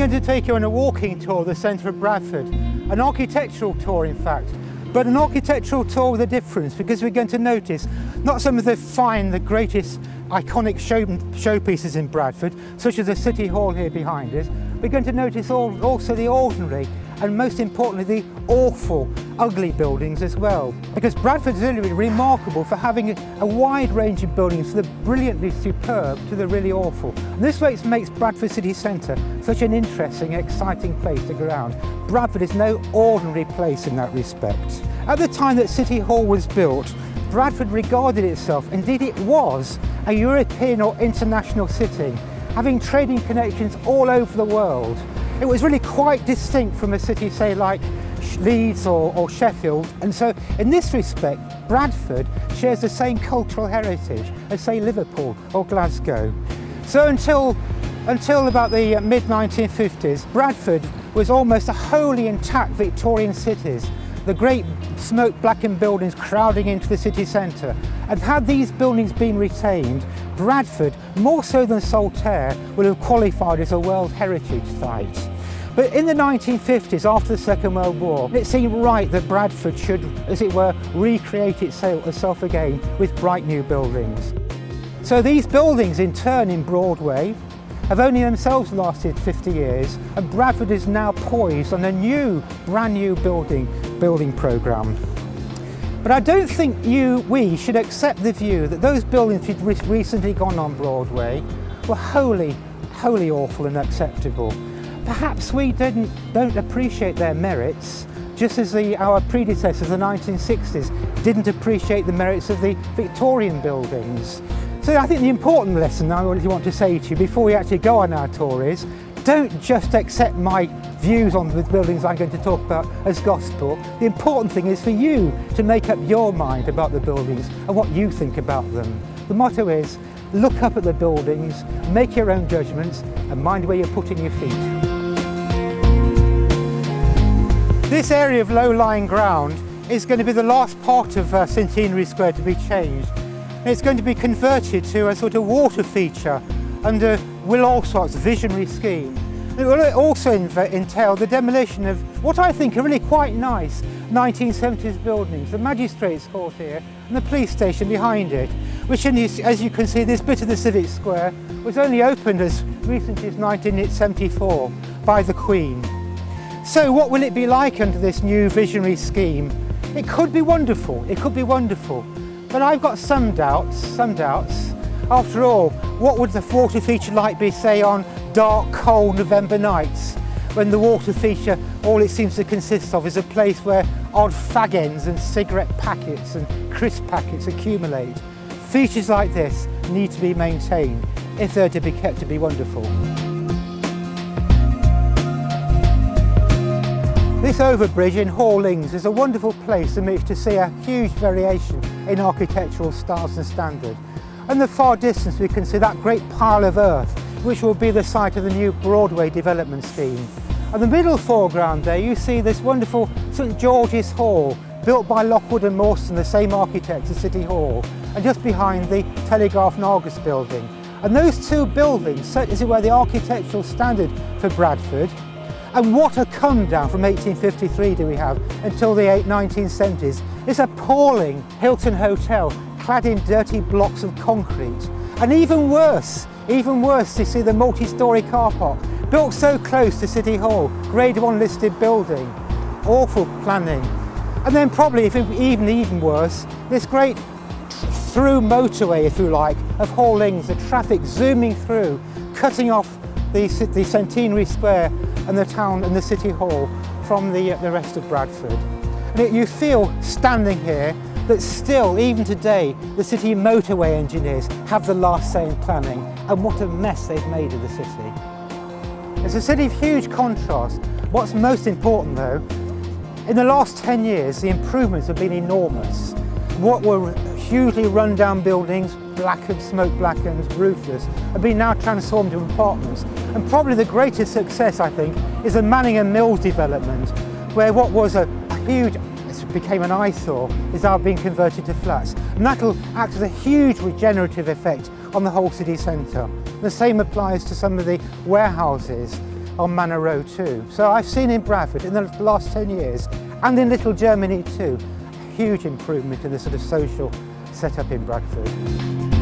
going to take you on a walking tour of the centre of Bradford, an architectural tour in fact, but an architectural tour with a difference, because we're going to notice not some of the greatest iconic showpieces in Bradford, such as the City Hall here behind us. We're going to notice also the ordinary and most importantly the awful, ugly buildings as well. Because Bradford is really remarkable for having a wide range of buildings, from the brilliantly superb to the really awful. And this makes Bradford city centre such an interesting, exciting place to go around. Bradford is no ordinary place in that respect. At the time that City Hall was built, Bradford regarded itself, indeed it was, a European or international city, having trading connections all over the world. It was really quite distinct from a city, say, like Leeds or Sheffield. And so, in this respect, Bradford shares the same cultural heritage as, say, Liverpool or Glasgow. So until about the mid-1950s, Bradford was almost a wholly intact Victorian city, the great smoke-blackened buildings crowding into the city centre. And had these buildings been retained, Bradford, more so than Saltaire, would have qualified as a World Heritage Site. But in the 1950s, after the Second World War, it seemed right that Bradford should, as it were, recreate itself again with bright new buildings. So these buildings, in turn, in Broadway, have only themselves lasted 50 years, and Bradford is now poised on a brand new building programme. But I don't think we should accept the view that those buildings which had recently gone on Broadway were wholly awful and unacceptable. Perhaps we don't appreciate their merits, just as our predecessors, the 1960s, didn't appreciate the merits of the Victorian buildings. So I think the important lesson I really want to say to you before we actually go on our tour is, don't just accept my views on the buildings I'm going to talk about as gospel. The important thing is for you to make up your mind about the buildings and what you think about them. The motto is, look up at the buildings, make your own judgments, and mind where you're putting your feet. This area of low-lying ground is going to be the last part of Centenary Square to be changed. It's going to be converted to a sort of water feature under Will Alsop's visionary scheme. It will also entail the demolition of what I think are really quite nice 1970s buildings, the Magistrates Court here and the police station behind it, which, as you can see, this bit of the Civic Square was only opened as recently as 1974 by the Queen. So what will it be like under this new visionary scheme? It could be wonderful, but I've got some doubts. After all, what would the water feature like be, say, on dark, cold November nights, when the water feature, all it seems to consist of is a place where odd fag ends and cigarette packets and crisp packets accumulate. Features like this need to be maintained if they're to be kept to be wonderful. This overbridge in Hallings is a wonderful place in which to see a huge variation in architectural styles and standard. In the far distance we can see that great pile of earth which will be the site of the new Broadway development scheme. In the middle foreground there you see this wonderful St George's Hall, built by Lockwood and Mawson, the same architects as City Hall, and just behind the Telegraph and Argus building. And those two buildings set, as it were, the architectural standard for Bradford. And what a come down from 1853 do we have until the 1970s. This appalling Hilton Hotel clad in dirty blocks of concrete. And even worse to see the multi-storey car park built so close to City Hall, Grade 1 listed building. Awful planning. And then probably, if even worse, this great through motorway, if you like, of Hallings, the traffic zooming through, cutting off the Centenary Square and the town and the City Hall from the rest of Bradford. And you feel, standing here, that still, even today, the city motorway engineers have the last say in planning, and what a mess they've made of the city. It's a city of huge contrast. What's most important though, in the last 10 years, the improvements have been enormous. What were hugely run-down buildings, blackened, smoke-blackened, roofless, have been now transformed into apartments. And probably the greatest success, I think, is the Manningham Mills development, where what was a huge, became an eyesore, is now being converted to flats. And that'll act as a huge regenerative effect on the whole city centre. The same applies to some of the warehouses on Manor Row too. So I've seen in Bradford in the last 10 years, and in Little Germany too, a huge improvement in the sort of social setup in Bradford.